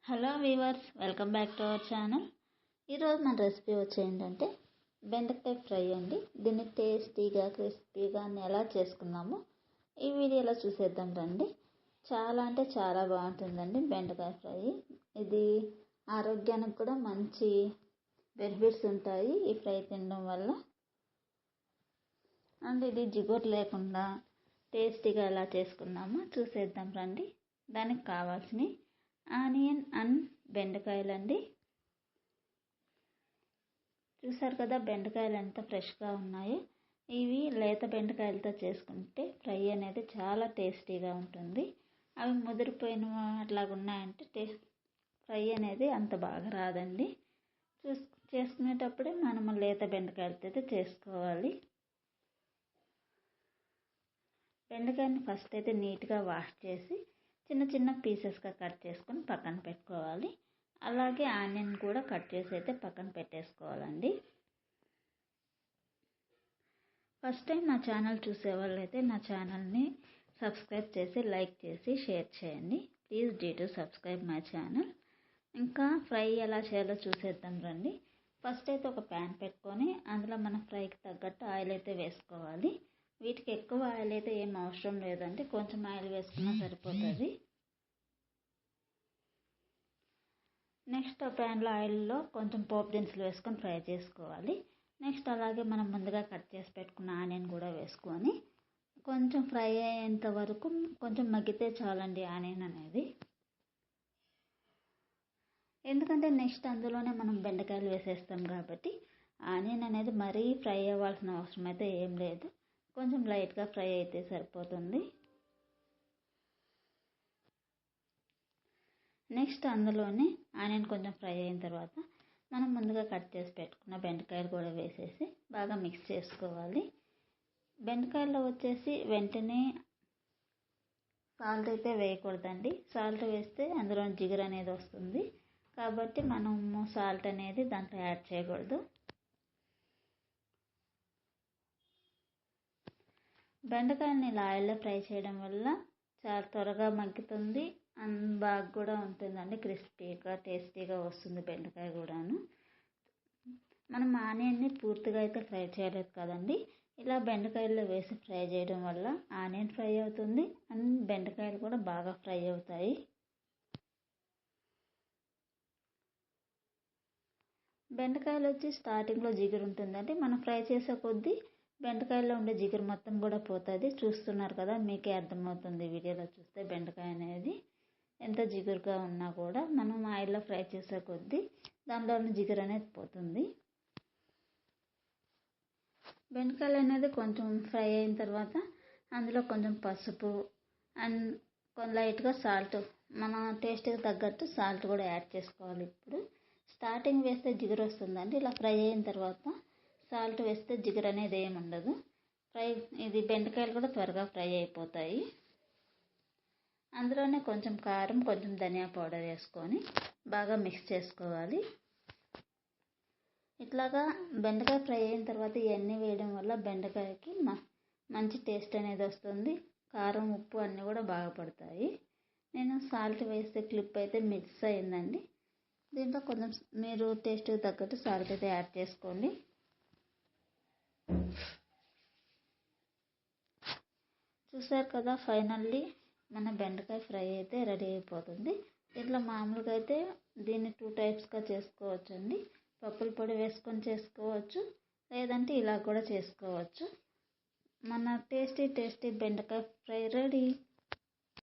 Hello weavers, welcome back to our channel. ఈరోజు మన recipe ఏంటంటే బెండకాయ ఫ్రై అండి. దీన్ని టేస్టీగా క్రిస్పీగా ఎలా చేసుకుందామో ఈ వీడియోలో చూసేద్దాం రండి. చాలా అంటే చాలా బాగుంటుందండి బెండకాయ ఫ్రై. ఇది ఆరోగ్యానికి కూడా మంచి బెనిఫిట్స్ ఉంటాయి ఈ ఫ్రై తినడం వల్ల. అండ్ ఇది జిగురు లేకుండా టేస్టీగా ఎలా చేసుకుందామో చూసేద్దాం రండి. దానికి కావాల్సినవి ఆనియన్ అండ్ బెండకాయలండి. చూసారు కదా బెండకాయలు ఎంత ఫ్రెష్గా ఉన్నాయో. ఇవి లేత బెండకాయలతో చేసుకుంటే ఫ్రై అనేది చాలా టేస్టీగా ఉంటుంది. అవి ముదిరిపోయిన అట్లాగా ఉన్నాయంటే ఫ్రై అనేది అంత బాగా రాదండి. చేసుకునేటప్పుడే మనము లేత బెండకాయలతో అయితే చేసుకోవాలి. బెండకాయని ఫస్ట్ అయితే నీట్గా వాష్ చేసి చిన్న చిన్న పీసెస్గా కట్ చేసుకొని పక్కన పెట్టుకోవాలి. అలాగే ఆనియన్ కూడా కట్ చేసి అయితే పక్కన పెట్టేసుకోవాలండి. ఫస్ట్ టైం నా ఛానల్ చూసేవాళ్ళు అయితే నా ఛానల్ని సబ్స్క్రైబ్ చేసి లైక్ చేసి షేర్ చేయండి. Please do subscribe my channel. ఇంకా ఫ్రై ఎలా చేయాలో చూసేద్దాం రండి. ఫస్ట్ అయితే ఒక ప్యాన్ పెట్టుకొని అందులో మన ఫ్రైకి తగ్గట్టు ఆయిల్ అయితే వేసుకోవాలి. వీటికి ఎక్కువ ఆయిల్ అయితే ఏం అవసరం లేదండి, కొంచెం ఆయిల్ వేసుకున్నా సరిపోతుంది. నెక్స్ట్ ప్యాన్లో ఆయిల్లో కొంచెం పోపు దినుసులు వేసుకొని ఫ్రై చేసుకోవాలి. నెక్స్ట్ అలాగే మనం ముందుగా కట్ చేసి పెట్టుకున్న ఆనియన్ కూడా వేసుకొని కొంచెం ఫ్రై అయ్యేంత వరకు కొంచెం మగ్గితే చాలండి ఆనియన్ అనేది. ఎందుకంటే నెక్స్ట్ అందులోనే మనం బెండకాయలు వేసేస్తాం కాబట్టి ఆనియన్ అనేది మరీ ఫ్రై అవ్వాల్సిన అవసరం అయితే ఏం లేదు. కొంచెం లైట్గా ఫ్రై అయితే సరిపోతుంది. నెక్స్ట్ అందులోనే ఆనియన్ కొంచెం ఫ్రై అయిన తర్వాత మనం ముందుగా కట్ చేసి పెట్టుకున్న బెండకాయలు కూడా వేసేసి బాగా మిక్స్ చేసుకోవాలి. బెండకాయల్లో వచ్చేసి వెంటనే సాల్ట్ అయితే వేయకూడదండి. సాల్ట్ వేస్తే అందులో జిగురు అనేది వస్తుంది కాబట్టి మనము సాల్ట్ అనేది దాంట్లో యాడ్ చేయకూడదు. బెండకాయలని ఇలా ఆయిల్లో ఫ్రై చేయడం వల్ల చాలా త్వరగా మగ్గుతుంది అండ్ బాగా కూడా ఉంటుందండి. క్రిస్పీగా టేస్టీగా వస్తుంది బెండకాయ కూడాను. మనం ఆనియన్ని పూర్తిగా అయితే ఫ్రై చేయలేదు కదండి. ఇలా బెండకాయల్లో వేసి ఫ్రై చేయడం వల్ల ఆనియన్ ఫ్రై అవుతుంది అండ్ బెండకాయలు కూడా బాగా ఫ్రై అవుతాయి. బెండకాయలు వచ్చి స్టార్టింగ్లో జిగురు ఉంటుందండి. మనం ఫ్రై చేసే కొద్దీ బెండకాయల్లో ఉండే జిగురు మొత్తం కూడా పోతుంది. చూస్తున్నారు కదా, మీకే అర్థమవుతుంది వీడియోలో చూస్తే బెండకాయ అనేది ఎంత జిగురుగా ఉన్నా కూడా మనం ఆయిల్లో ఫ్రై చేసే కొద్దీ దానిలో ఉన్న జిగురు అనేది పోతుంది. బెండకాయలు అనేది కొంచెం ఫ్రై అయిన తర్వాత అందులో కొంచెం పసుపు అండ్ కొంచెం లైట్గా సాల్ట్, మన టేస్ట్కి తగ్గట్టు సాల్ట్ కూడా యాడ్ చేసుకోవాలి. ఇప్పుడు స్టార్టింగ్ వేస్తే జిగురు వస్తుందండి. ఇలా ఫ్రై అయిన తర్వాత సాల్ట్ వేస్తే జిగురు అనేది ఏమి ఉండదు. ఇది బెండకాయలు కూడా త్వరగా ఫ్రై అయిపోతాయి. అందులోనే కొంచెం కారం, కొంచెం ధనియా పౌడర్ వేసుకొని బాగా మిక్స్ చేసుకోవాలి. ఇట్లాగా బెండకాయ ఫ్రై అయిన తర్వాత ఇవన్నీ వేయడం వల్ల బెండకాయకి మంచి టేస్ట్ అనేది వస్తుంది. కారం, ఉప్పు అన్నీ కూడా బాగా పడతాయి. నేను సాల్ట్ వేస్తే క్లిప్ అయితే మిక్స్ అయిందండి. దీంట్లో కొంచెం మీరు టేస్ట్కి తగ్గట్టు సాల్ట్ అయితే యాడ్ చేసుకోండి. చూసారు కదా, ఫైనల్లీ మన బెండకాయ ఫ్రై అయితే రెడీ అయిపోతుంది. దీంట్లో మామూలుగా అయితే దీన్ని 2 టైప్స్గా చేసుకోవచ్చు అండి. పప్పుల పొడి వేసుకొని చేసుకోవచ్చు, లేదంటే ఇలా కూడా చేసుకోవచ్చు. మన టేస్టీ బెండకాయ ఫ్రై రెడీ.